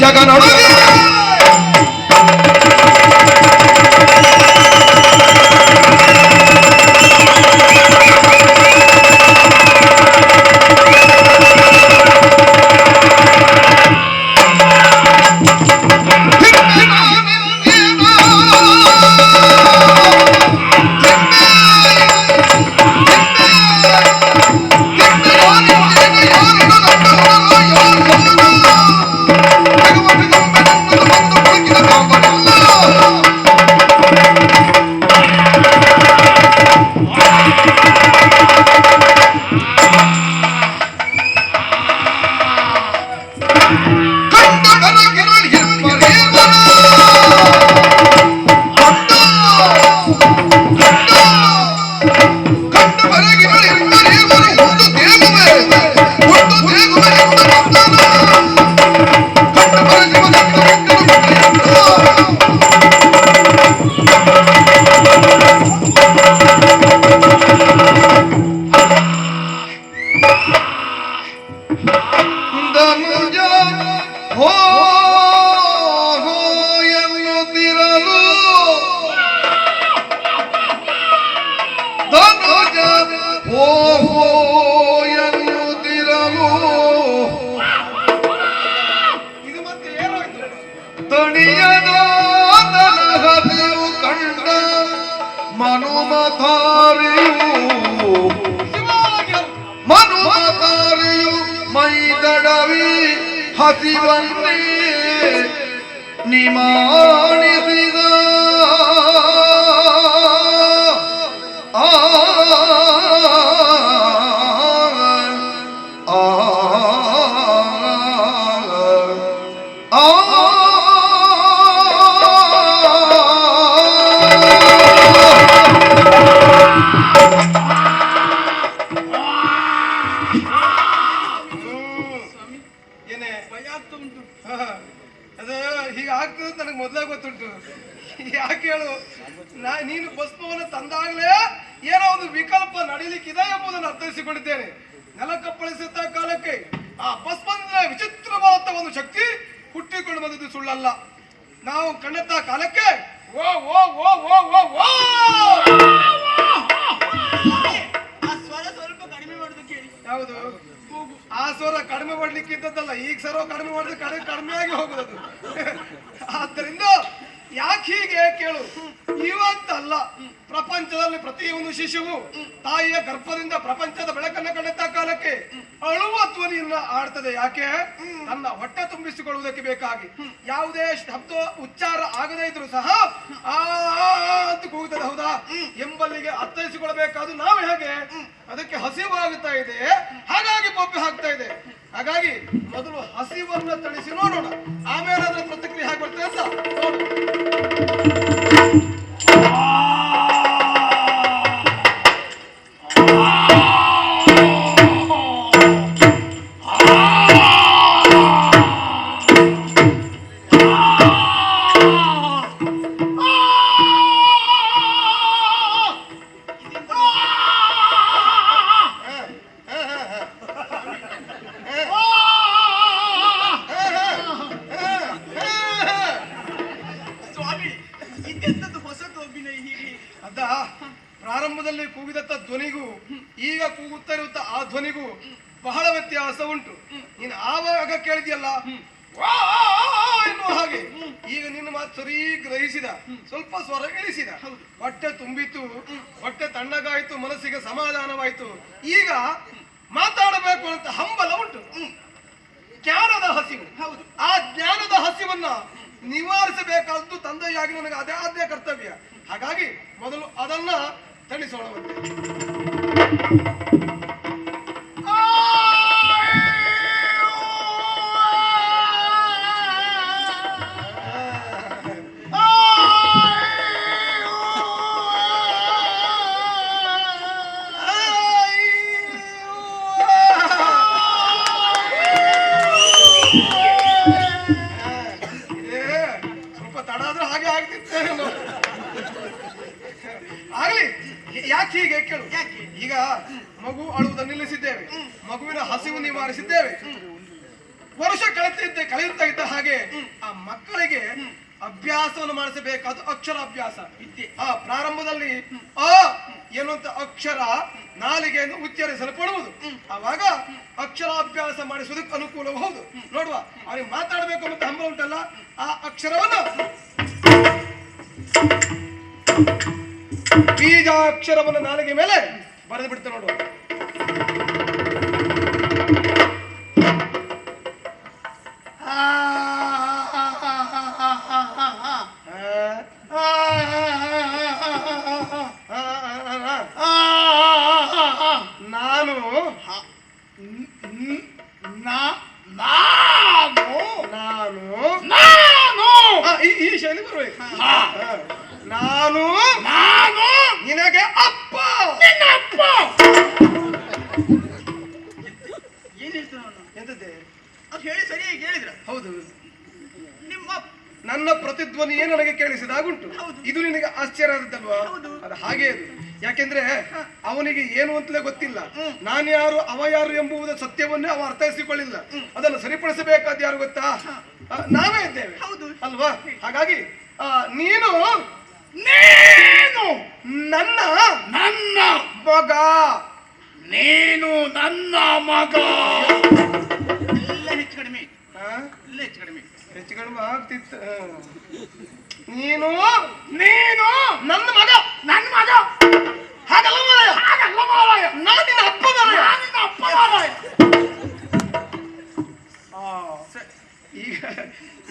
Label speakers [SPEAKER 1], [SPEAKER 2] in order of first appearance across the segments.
[SPEAKER 1] ಜಗನೊಳಗೆ ಮನುಮತಾರಿಯು ಮೈದಡವಿ ಹಸಿವನ್ನೇ ನಿಮಾಣಿಸಿದ
[SPEAKER 2] ನೀನು ಭಸ್ಮವನ್ನು ತಂದಾಗಲೇ ಏನೋ ಒಂದು ವಿಕಲ್ಪ ನಡೀಲಿಕ್ಕಿದೆ ಎಂಬುದನ್ನು ಅರ್ಥೈಸಿಕೊಂಡಿದ್ದೇನೆ. ನೆಲಕ್ಕಪ್ಪಳಿಸುತ್ತ ಕಾಲಕ್ಕೆ ಆ ಭಸ್ಮದಿಂದ ವಿಚಿತ್ರವಾದ ಒಂದು ಶಕ್ತಿ ಹುಟ್ಟಿಕೊಂಡು ಬಂದದ್ದು ಸುಳ್ಳಲ್ಲ. ನಾವು ಕಣ್ಣೆತ್ತ ಕಾಲಕ್ಕೆ ಓ ಓ ಓ ಓ ಓ ಓ
[SPEAKER 3] ಆ ಸ್ವರ ಸ್ವಲ್ಪ ಕಡಿಮೆ ಮಾಡೋದಕ್ಕೆ ಹೇಳಿ.
[SPEAKER 2] ಹೌದು, ಆ ಸ್ವರ ಕಡಿಮೆ ಮಾಡ್ಲಿಕ್ಕೆ ಇದ್ದದ್ದಲ್ಲ, ಈಗ ಸ್ವರ ಕಡಿಮೆ ಮಾಡಿದ್ರೆ ಕಡಿಮೆ ಆಗಿ ಹೋಗುದು. ಆದ್ದರಿಂದ ಯಾಕೆ ಹೀಗೆ ಕೇಳು. ಇವತ್ತಲ್ಲ, ಪ್ರಪಂಚದಲ್ಲಿ ಪ್ರತಿಯೊಂದು ಶಿಶುವು ತಾಯಿಯ ಗರ್ಭದಿಂದ ಪ್ರಪಂಚದ ಬೆಳಕನ್ನು ಕಂಡೆತ್ತ ಕಾಲಕ್ಕೆ ಅಳುವ ಧ್ವನಿಯನ್ನ ಆಡ್ತದೆ. ಯಾಕೆ? ತನ್ನ ಹೊಟ್ಟೆ ತುಂಬಿಸಿಕೊಳ್ಳುವುದಕ್ಕೆ ಬೇಕಾಗಿ. ಯಾವುದೇ ಶಬ್ದ ಉಚ್ಚಾರ ಆಗದೇ ಇದ್ರು ಸಹ ಆ ಅಂತ ಕೂಗುತ್ತದೆ. ಹೌದಾ? ಎಂಬಲ್ಲಿಗೆ ಅರ್ಥೈಸಿಕೊಳ್ಳಬೇಕಾದ್ರು ನಾವು ಹೇಗೆ? ಅದಕ್ಕೆ ಹಸಿವಾಗುತ್ತಾ ಇದೆ, ಹಾಗಾಗಿ ಬೊಬ್ಬೆ ಹಾಕ್ತಾ ಇದೆ. ಹಾಗಾಗಿ ಮೊದಲು ಹಸಿವನ್ನ ತಣಿಸಿ ನೋಡೋಣ, ಆಮೇಲೆ ಅದರ ಪ್ರತಿಕ್ರಿಯೆ ಹೇಗೆ ಬರ್ತದೆ ಅಂತ ನೋಡು. ಪ್ರಾರಂಭದಲ್ಲಿ ಕೂಗಿದತ್ತ ಧ್ವನಿಗೂ ಈಗ ಕೂಗುತ್ತಾ ಇರುತ್ತ ಆ ಧ್ವನಿಗೂ ಬಹಳ ವ್ಯತ್ಯಾಸ ಉಂಟು. ನೀನು ಆವಾಗ ಕೇಳಿದ್ಯಲ್ಲ ಎನ್ನುವ ಹಾಗೆ, ಈಗ ನಿನ್ನ ಮಾತು ಸರಿ ಗ್ರಹಿಸಿದ, ಸ್ವಲ್ಪ ಸ್ವರ ಇಳಿಸಿದ, ಹೊಟ್ಟೆ ತುಂಬಿತು, ಹೊಟ್ಟೆ ತಣ್ಣಗಾಯ್ತು, ಮನಸ್ಸಿಗೆ ಸಮಾಧಾನವಾಯ್ತು. ಈಗ ಮಾತಾಡಬೇಕು ಅಂತ ಹಂಬಲ ಉಂಟು. ಜ್ಞಾನದ ಹಸಿವು. ಹೌದು, ಆ ಜ್ಞಾನದ ಹಸಿವನ್ನ ನಿವಾರಿಸಬೇಕಾದ್ದು ತಂದೆಯಾಗಿ ನನಗೆ ಅದೇ ಆದ್ಯ ಕರ್ತವ್ಯ. ಹಾಗಾಗಿ ಮೊದಲು ಅದನ್ನ ತಣಿಸೋಣವಂತೆ. ಸ್ವಲ್ಪ ತಡ ಆದ್ರೆ ಹಾಗೆ ಆಗ್ತಿತ್ತೇನೆ. ಆಗ್ಲಿ, ಯಾಕೆ ಹೀಗೆ ಕೇಳು. ಈಗ ಮಗು ಅಳುವುದನ್ನು ನಿಲ್ಲಿಸಿದ್ದೇವೆ, ಮಗುವಿನ ಹಸಿವು ನಿವಾರಿಸಿದ್ದೇವೆ. ವರ್ಷ ಕಳೆಯುತ್ತಾ ಇದ್ದ ಹಾಗೆ ಆ ಮಕ್ಕಳಿಗೆ ಅಭ್ಯಾಸವನ್ನು ಮಾಡಿಸಬೇಕಾದ ಅಕ್ಷರಾಭ್ಯಾಸ ವಿದ್ಯೆ. ಪ್ರಾರಂಭದಲ್ಲಿ ಆ ಎನ್ನುವಂತ ಅಕ್ಷರ ನಾಲಿಗೆಯನ್ನು ಉಚ್ಚರಿಸಲ್ಪಡುವುದು. ಆವಾಗ ಅಕ್ಷರಾಭ್ಯಾಸ ಮಾಡಿಸುವುದಕ್ಕೆ ಅನುಕೂಲವೂ ಹೌದು. ನೋಡುವ, ಅವನಿಗೆ ಮಾತಾಡಬೇಕು ಅಂತ ಹಂಬಲ ಉಂಟಲ್ಲ, ಆ ಅಕ್ಷರವನ್ನು ಬೀಜಾಕ್ಷರವನ್ನು ನಾಲಿಗೆ ಮೇಲೆ ಬರೆದು ಬಿಡ್ತೇನೆ ನೋಡುವ. ನಾನು ಈ ಶೈಲಿ ಬರ್ಬೇಕು. ನಾನು ನಿನಗೆ ಅಪ್ಪ.
[SPEAKER 3] ಏನ್ ಹೇಳ್ತಾನ ಅವನು?
[SPEAKER 2] ಎಂತದ್ದೇ
[SPEAKER 3] ಅದು ಹೇಳಿ ಸರಿಯಾಗಿ ಹೇಳಿದ್ರ?
[SPEAKER 2] ಹೌದು,
[SPEAKER 3] ನಿಮ್ಮ
[SPEAKER 2] ನನ್ನ ಪ್ರತಿಧ್ವನಿಯೇ ನನಗೆ ಕೇಳಿಸಿದಾಗುಂಟು. ಇದು ನಿನಗೆ ಆಶ್ಚರ್ಯ ಆದದ್ದಲ್ವಾ? ಅದು ಹಾಗೆ ಅದು. ಯಾಕೆಂದ್ರೆ ಅವನಿಗೆ ಏನು ಅಂತಲೇ ಗೊತ್ತಿಲ್ಲ. ನಾನು ಯಾರು ಅವ ಯಾರು ಎಂಬುವುದ ಸತ್ಯವನ್ನೇ ಅವ ಅರ್ಥೈಸಿಕೊಳ್ಳಿಲ್ಲ. ಅದನ್ನು ಸರಿಪಡಿಸಬೇಕಾದ ಯಾರು ಗೊತ್ತಾ? ನಾವೇ ಇದ್ದೇವೆ ಅಲ್ವಾ? ಹಾಗಾಗಿ ನೀನು ನನ್ನ ಮಗ.
[SPEAKER 4] ನೀನು ನನ್ನ ಮಗ.
[SPEAKER 3] ಎಲ್ಲ ಹೆಚ್ಚು ಕಡಿಮೆ, ಎಲ್ಲ ಹೆಚ್ಚು ಕಡಿಮೆ,
[SPEAKER 2] ಹೆಚ್ಚು ಕಡಿಮೆ ಆಗ್ತಿತ್ತು. ನೀನು
[SPEAKER 4] ನನ್ನ ಮಗ.
[SPEAKER 2] ಹಾಗಲ್ಲ ಮಾರಾಯ, ನಾನು ನಿನ್ನ ಅಪ್ಪ ಮಾರಾಯ. ಈಗ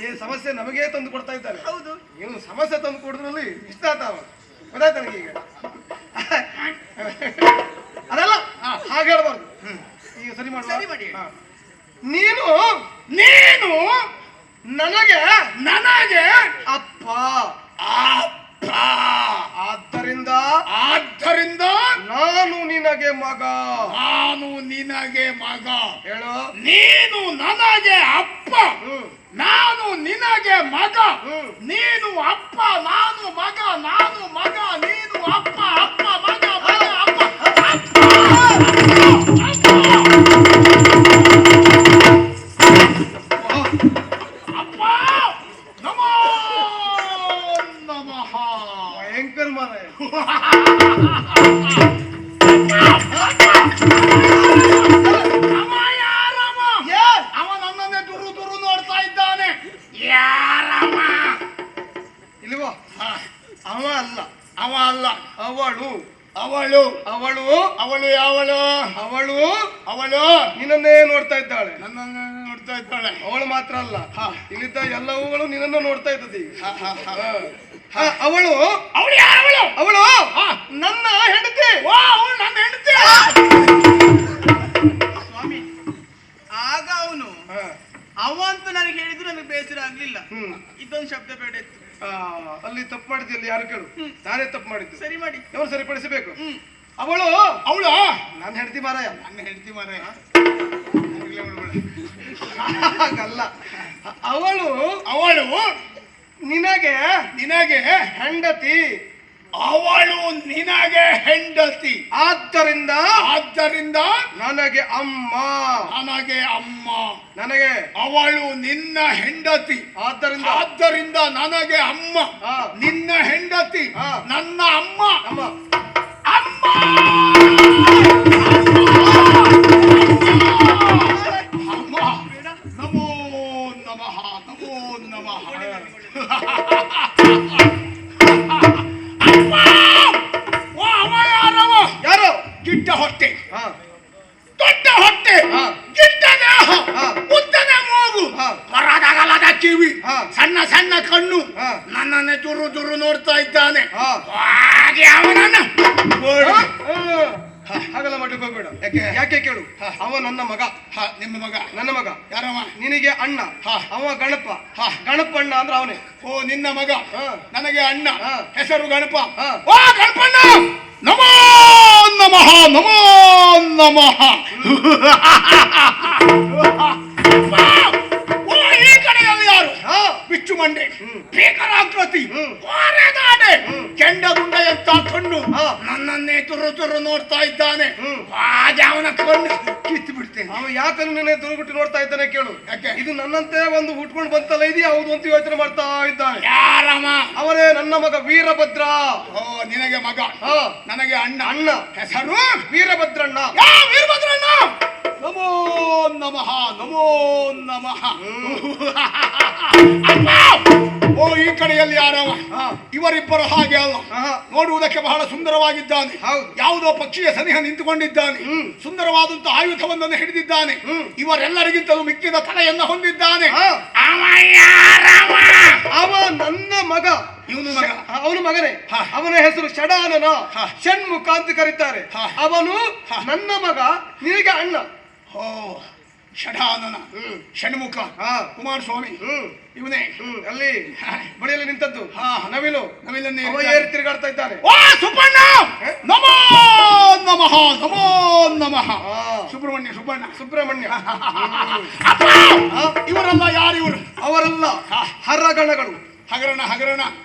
[SPEAKER 2] ಈ ಸಮಸ್ಯೆ ನಮಗೆ ತಂದು ಕೊಡ್ತಾ ಇದ್ದಾರೆ.
[SPEAKER 3] ಹೌದು,
[SPEAKER 2] ಇವನು ಸಮಸ್ಯೆ ತಂದು ಕೊಡೋದ್ರಲ್ಲಿ ಇಷ್ಟ ಆತಾವ. ಗೊತ್ತಾಯ್ತು ನನಗೆ. ಈಗ ಅದಲ್ಲ, ಹಾಗೆ ಹೇಳ್ಬಾರ್ದು. ಈಗ ಸರಿ ಮಾಡಿ. ನೀನು ನನಗೆ ಅಪ್ಪ. ಆದ್ದರಿಂದ ನಾನು ನಿನಗೆ ಮಗ. ಹೇಳು.
[SPEAKER 4] ನೀನು ನನಗೆ ಅಪ್ಪ, ನಾನು ನಿನಗೆ ಮಗ. ನೀನು ಅಪ್ಪ, ನಾನು ಮಗ. ನಾನು ಮಗ, ನೀನು ಅಪ್ಪ. ಅಪ್ಪ ಮಗ, ಮಗ ಅಪ್ಪ. ಅಪ್ಪ ನಮೋ ನಮಃ.
[SPEAKER 2] ಭಯಂಕರ ಮಾರಾಯ.
[SPEAKER 4] ಅವ ನನ್ನನ್ನೇ ದುರು ನೋಡ್ತಾ ಇದ್ದಾನೆ. ಯಾರಮ್ಮ?
[SPEAKER 2] ಇಲ್ವೋ? ಅವ ಅಲ್ಲ, ಅವಳು. ನಿನ್ನನ್ನೇ ನೋಡ್ತಾ ಇದ್ದಾಳೆ.
[SPEAKER 4] ನನ್ನನ್ನು ನೋಡ್ತಾ ಇದ್ದಾಳೆ.
[SPEAKER 2] ಅವಳು ಮಾತ್ರ ಅಲ್ಲ, ಇಲ್ಲಿದ್ದ ಎಲ್ಲವುಗಳು ನಿನ್ನನ್ನು ನೋಡ್ತಾ ಇದ್ದದ್ದು ಈಗ. ಅವಳು ನನ್ನ ಹೆಂಡತಿ.
[SPEAKER 4] ನನ್ನ ಹೆಂಡತಿ.
[SPEAKER 3] ಸ್ವಾಮಿ, ಆಗ ಅವನು ಅವ ಅಂತ ನನಗೆ ಹೇಳಿದ್ರು ನನಗೆ ಬೇಸರ ಆಗ್ಲಿಲ್ಲ. ಇದೊಂದು ಶಬ್ದ ಬೇಡ ಇತ್ತು.
[SPEAKER 2] ಅಲ್ಲಿ ತಪ್ಪು ಮಾಡಿದ್ದೆ. ಅಲ್ಲಿ ಯಾರು ಕೇಳು, ನಾನೇ ತಪ್ಪು ಮಾಡಿದ್ದು.
[SPEAKER 3] ಸರಿ ಮಾಡಿ,
[SPEAKER 2] ఎవరు ಸರಿಪಡಿಸಬೇಕು. ಅವಳು ನನ್ನ ಹೆಂಡತಿ ಮಾರಾಯ. ಹಾಗಲ್ಲ, ಅವಳು ನಿನಗೆ ಹೆಂಡತಿ.
[SPEAKER 4] ಅವಳು ನಿನಗೆ ಹೆಂಡತಿ.
[SPEAKER 2] ಆದ್ದರಿಂದ ನನಗೆ ಅಮ್ಮ. ನನಗೆ
[SPEAKER 4] ಅವಳು ನಿನ್ನ ಹೆಂಡತಿ. ಆದ್ದರಿಂದ ನನಗೆ ಅಮ್ಮ. ನಿನ್ನ ಹೆಂಡತಿ ನನ್ನ ಅಮ್ಮ. ನಮೋ ನಮಃ.
[SPEAKER 2] ಯಾರು?
[SPEAKER 4] ಗಿಡ್ಡ ಹೊಟ್ಟೆ, ದೊಡ್ಡ ಹೊಟ್ಟೆ, ಗಿಡ್ಡ ದೇಹ, ಉದ್ದದ ಮೂಗು, ಹೊರದಾಗಲದ ಕಿವಿ, ಸಣ್ಣ ಕಣ್ಣು, ನನ್ನನ್ನೇ ದುರು ನೋಡ್ತಾ ಇದ್ದಾನೆ. ಹಾಗೆ ಅವನನ್ನ
[SPEAKER 2] ಹಾಗೆಲ್ಲ ಮಾಡ್ಲಿಕ್ಕೆ ಹೋಗ್ಬೇಡ. ಯಾಕೆ ಕೇಳು? ಅವ ನನ್ನ ಮಗ.
[SPEAKER 4] ನಿಮ್ಮ ಮಗ?
[SPEAKER 2] ನನ್ನ ಮಗ.
[SPEAKER 4] ಯಾರವ?
[SPEAKER 2] ನಿನಗೆ ಅಣ್ಣ. ಅವ ಗಣಪ. ಗಣಪಣ್ಣ ಅಂದ್ರೆ ಅವನೇ.
[SPEAKER 4] ಓ, ನಿನ್ನ ಮಗ ನನಗೆ ಅಣ್ಣ. ಹೆಸರು ಗಣಪ.
[SPEAKER 2] ಓ
[SPEAKER 4] ಗಣಪಣ್ಣ, ನಮೋ ನಮಃ. ಈ ಕಡೆಯಲ್ಲಿ ಯಾರು? ಬಿಚ್ಚು ಮಂಡೆ, ಭೀಕರಾಕೃತಿ, ಕೆಂಡದುಂಡ ಎತ್ತ ಕಣ್ಣು, ನನ್ನನ್ನೇ ತುರು ತುರು ನೋಡ್ತಾ ಇದ್ದಾನೆ. ಹಾಗೆ ಅವನ ಕಣ್ಣು ಕಿತ್ತು ಬಿಡ್ತೇನೆ.
[SPEAKER 2] ಅವ ಯಾಕನ್ನು ನೆನೆ ದುರ್ಬಿಟ್ಟು ನೋಡ್ತಾ ಇದ್ದಾನೆ ಕೇಳು.
[SPEAKER 4] ಯಾಕೆ?
[SPEAKER 2] ಇದು ನನ್ನಂತೆ ಒಂದು ಹುಟ್ಕೊಂಡು ಬಂತಲ್ಲ ಇದು ಯಾವುದು ಅಂತ ಯೋಚನೆ ಮಾಡ್ತಾ ಇದ್ದಾನೆ.
[SPEAKER 4] ಯಾರಮ್ಮ?
[SPEAKER 2] ಅವನೇ ನನ್ನ ಮಗ ವೀರಭದ್ರ.
[SPEAKER 4] ಓ, ನಿನಗೆ ಮಗ, ನನಗೆ ಅಣ್ಣ.
[SPEAKER 2] ಅಣ್ಣ
[SPEAKER 4] ಹೆಸರು
[SPEAKER 2] ವೀರಭದ್ರಣ್ಣ.
[SPEAKER 4] ವೀರಭದ್ರಣ್ಣ. ನಮೋ ನಮಃ, ನಮೋ ನಮಃ. ಅಮ್ಮ! ಓ, ಈ ಕಡೆಯಲ್ಲಿ ಯಾರವ? ಇವರಿಬ್ಬರು ಹಾಗೆ ಅಲ್ಲ, ನೋಡುವುದಕ್ಕೆ ಬಹಳ ಸುಂದರವಾಗಿದ್ದಾನೆ. ಯಾವುದೋ ಪಕ್ಷಿಯ ಸನಿಹ ನಿಂತುಕೊಂಡಿದ್ದಾನೆ. ಸುಂದರವಾದಂತಹ ಆಯುಧವೊಂದನ್ನು ಹಿಡಿದಿದ್ದಾನೆ. ಇವರೆಲ್ಲರಿಗಿಂತಲೂ ಮಿಕ್ಕಿದ ತಲೆಯನ್ನ ಹೊಂದಿದ್ದಾನೆ. ಅವ ಯಾರವ?
[SPEAKER 2] ಅವ ನನ್ನ ಮಗ.
[SPEAKER 4] ಇವನು ಮಗ,
[SPEAKER 2] ಅವನು ಮಗನೇ. ಅವನ ಹೆಸರು ಷಡಾನನ, ಷಣ್ಮುಖ ಅಂತ ಕರೀತಾರೆ. ಅವನು ನನ್ನ ಮಗ, ನಿನಗೆ ಅಣ್ಣ.
[SPEAKER 4] ಓ, ಷಡಾನನ, ಷಣ್ಮುಖ, ಕುಮಾರಸ್ವಾಮಿ ಇವನೇ.
[SPEAKER 2] ಅಲ್ಲಿ ಬಳಿಯಲ್ಲಿ ನಿಂತದ್ದು ನವಿಲು.
[SPEAKER 4] ನವಿಲನ್ನೇ
[SPEAKER 2] ಅವ ಏರಿ ತಿರುಗಾಡ್ತಾ ಇದ್ದಾನೆ.
[SPEAKER 4] ಓ ಸುಬ್ಬಣ್ಣ, ನಮೋ ನಮಃ, ನಮೋ ನಮಃ. ಸುಬ್ರಹ್ಮಣ್ಯ,
[SPEAKER 2] ಸುಬ್ರಹ್ಮಣ್ಯ.
[SPEAKER 4] ಇವರೆಲ್ಲ ಯಾರು? ಇವರು
[SPEAKER 2] ಅವರೆಲ್ಲ ಹರಗಣಗಳು.
[SPEAKER 4] ಹಗರಣ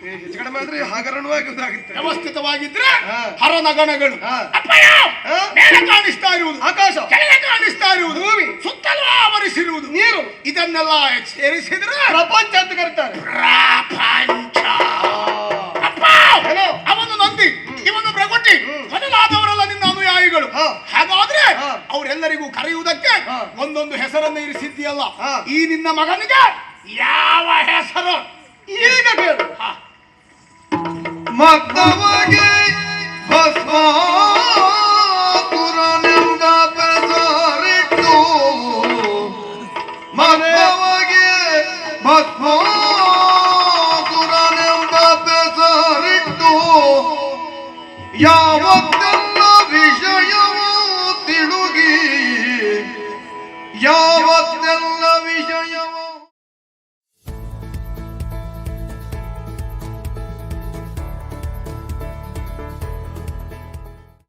[SPEAKER 2] ಹೆಚ್ಚು ಕಡಿಮೆ ಆದ್ರೆ ಹಗರಣವಾಗಿ ಗೊತ್ತಾಗುತ್ತೆ.
[SPEAKER 4] ವ್ಯವಸ್ಥಿತವಾಗಿದ್ರೆ ಹರನಗಣಗಳು. ಮೇಲೆ ಕಾಣಿಸ್ತಾ ಇರುವುದು ಆಕಾಶ, ಕೆಳಗೆ ಕಾಣಿಸ್ತಾ ಇರುವುದು ಭೂಮಿ, ಸುತ್ತಲೂ ಆವರಿಸಿರುವುದು ನೀರು. ಇದನ್ನೆಲ್ಲ ಸೇರಿಸಿದ್ರೆ
[SPEAKER 2] ಪ್ರಪಂಚ ಅಂತ ಕರೀತಾರೆ.
[SPEAKER 4] ಪ್ರಪಂಚ. ಅವನು ನಂದಿ, ಇವನು ಪ್ರಗುಟಿ, ಮೊದಲಾದವರೆಲ್ಲ ನಿನ್ನ ಅನುಯಾಯಿಗಳು. ಹಾಗಾದ್ರೆ ಅವರೆಲ್ಲರಿಗೂ ಕರೆಯುವುದಕ್ಕೆ ಒಂದೊಂದು ಹೆಸರನ್ನು ಇರಿಸಿದ್ದೀಯಲ್ಲ, ಈ ನಿನ್ನ ಮಗನಿಗೆ ಯಾವ ಹೆಸರು?
[SPEAKER 2] ಈಗ ಕೇಳು.
[SPEAKER 1] ಮತ್ತವಗೆ ಭಸ್ಮಾಸುರನೆಂದ ಬೆಸರಿಟ್ಟು, ಮತ್ತವಗೆ ಭಸ್ಮಾಸುರನೆಂದ ಬೆಸರಿಟ್ಟು, ಯಾವತ್ತೆಲ್ಲ ವಿಷಯ